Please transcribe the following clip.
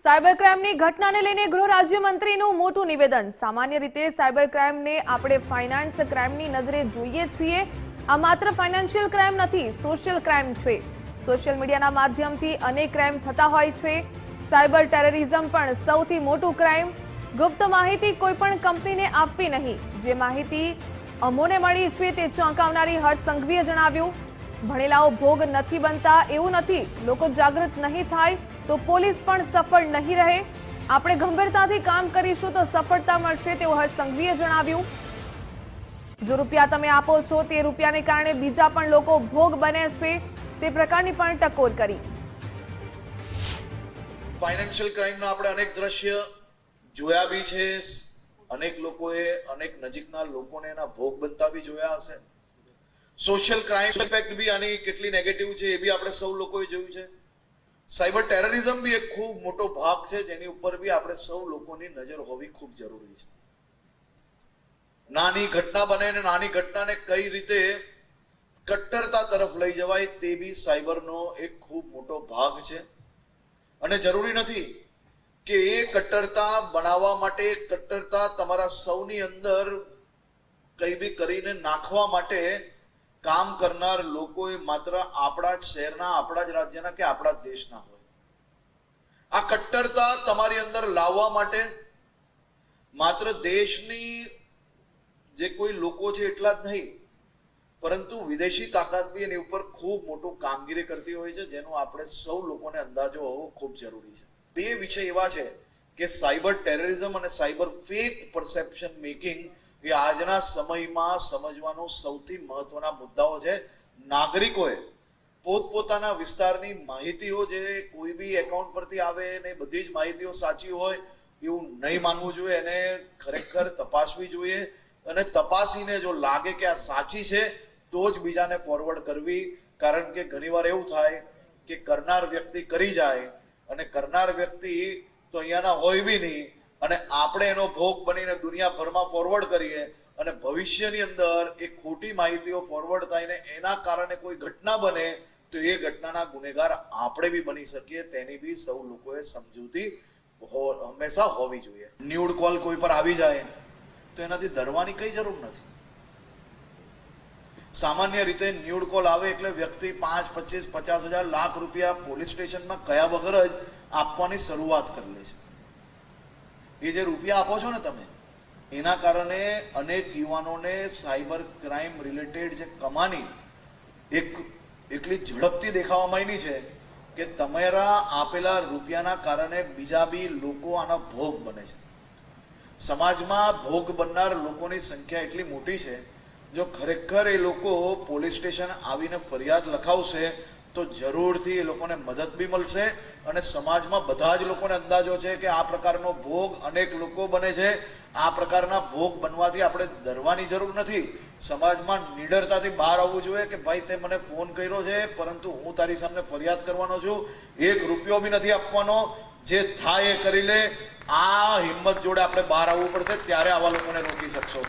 Cyber ક્રાઇમની ઘટનાને લઈને ગૃહ રાજ્યમંત્રીનું મોટું નિવેદન। સામાન્ય રીતે સાયબર ક્રાઇમને આપણે ફાઇનાન્સ ક્રાઇમની નજરે જોઈએ છીએ। આ માત્ર ફાઇનાન્શિયલ ક્રાઇમ નથી, સોશિયલ ક્રાઇમ છે। સોશિયલ મીડિયાના માધ્યમથી અનેક ક્રાઇમ થતા હોય છે। સાયબર ટેરરિઝમ પણ સૌથી મોટું ક્રાઇમ। ગુપ્ત માહિતી કોઈપણ કંપનીને આપવી નહીં। જે માહિતી અમોને મળી છે તે ચોંકાવનારી હર્ષ સંઘવીએ જણાવ્યું। ભણેલાઓ ભોગ નથી બનતા એવું નથી। લોકો જાગૃત નહીં થાય તો પોલીસ પણ સફળ નહીં રહે। આપણે ગંભીરતાથી કામ કરીશું તો સફળતા મળશે તેવું હર્ષ સંઘવીએ જણાવ્યું। જો રૂપિયા તમે આપો છો તે રૂપિયાને કારણે બીજા પણ લોકો ભોગ બને છે તે પ્રકારની પણ ટકોર કરી। ફાઇનાન્શિયલ ક્રાઇમના આપણે અનેક દ્રશ્ય જોયા બી છે। અનેક લોકોએ અનેક નજીકના લોકોને એના ભોગ બનતા બી જોયા હશે। સોશિયલ ક્રાઇમ ઇમ્પેક્ટ બી આની કેટલી નેગેટિવ છે એ બી આપણે સૌ લોકોએ જોયું છે। સાયબર ટેરરિઝમ બી એક ખૂબ મોટો ભાગ છે જેની ઉપર બી આપણે સૌ લોકોની નજર હોવી ખૂબ જરૂરી છે। નાની ઘટના બને અને નાની ઘટનાને કઈ રીતે કટ્ટરતા તરફ લઈ જવાય તે બી સાયબરનો એક ખૂબ મોટો ભાગ છે। અને જરૂરી નથી કે એ કટ્ટરતા બનાવવા માટે, કટ્ટરતા તમારા સૌની અંદર કઈ બી કરીને નાખવા માટે કામ કરનાર લોકો માત્ર આપણા જ શહેરના, આપણા જ રાજ્યના કે આપણા જ દેશના હોય। આ કટ્ટરતા તમારી અંદર લાવવા માટે માત્ર દેશની જે કોઈ લોકો છે એટલા જ નહીં, પરંતુ વિદેશી તાકાત બી એની ઉપર ખૂબ મોટું કામગીરી કરતી હોય છે જેનો આપણે સૌ લોકોને અંદાજો હોવો ખૂબ જરૂરી છે। બે વિષય એવા છે કે સાયબર ટેરરિઝમ અને સાયબર ફેક પરસેપ્શન મેકિંગ એ આજના સમયમાં સમજવાનો સૌથી મહત્વના મુદ્દાઓ છે। નાગરિકોએ પોતપોતાના વિસ્તારની માહિતીઓ જે કોઈ બી એકાઉન્ટ પરથી આવે ને બધી જ માહિતીઓ સાચી હોય એવું નહીં માનવું જોઈએ। એને ખરેખર તપાસવી જોઈએ અને તપાસીને જો લાગે કે આ સાચી છે તો જ બીજાને ફોરવર્ડ કરવી। કારણ કે ઘણીવાર એવું થાય કે કરનાર વ્યક્તિ કરી જાય અને કરનાર વ્યક્તિ તો અહીંયાના હોય બી નહીં અને આપણે એનો ભોગ બનીને દુનિયાભરમાં ફોરવર્ડ કરીએ અને ભવિષ્યની અંદર એ ખોટી માહિતીઓ ફોરવર્ડ થાય ને એના કારણે કોઈ ઘટના બને તો એ ઘટનાના ગુનેગાર આપણે બી બની શકીએ। તેની બી સૌ લોકોએ સમજૂતી હંમેશા હોવી જોઈએ। ન્યૂડ કોલ કોઈ પર આવી જાય તો એનાથી ડરવાની કઈ જરૂર નથી। સામાન્ય રીતે ન્યૂડ કોલ આવે એટલે વ્યક્તિ 5, 25, 50,000, લાખ રૂપિયા પોલીસ સ્ટેશનમાં કયા વગર જ આપવાની શરૂઆત કરી લે છે। એ જે રૂપિયા આપો છો ને તમે એના કારણે અનેક યુવાનોને સાયબર ક્રાઇમ રિલેટેડ જે કમાની એટલી ઝડપથી દેખાવા માંડી છે કે તમારા આપેલા રૂપિયાના કારણે બીજા બી લોકો આના ભોગ બને છે। સમાજમાં ભોગ બનનાર લોકોની સંખ્યા એટલી મોટી છે, જો ખરેખર એ લોકો પોલીસ સ્ટેશન આવીને ફરિયાદ લખાવશે તો જરૂરથી એ લોકોને મદદ બી મળશે અને સમાજમાં બધા જ લોકોને અંદાજો છે કે આ પ્રકારનો ભોગ અનેક લોકો બને છે। આ પ્રકારના ભોગ બનવાથી આપણે ડરવાની જરૂર નથી। સમાજમાં નિડરતાથી બહાર આવવું જોઈએ કે ભાઈ તે મને ફોન કર્યો છે પરંતુ હું તારી સામે ફરિયાદ કરવાનો છું, 1 રૂપિયો બી નથી આપવાનો, જે થાય એ કરી લે। આ હિંમત જોડે આપણે બહાર આવવું પડશે, ત્યારે આવા લોકોને રોકી શકશો।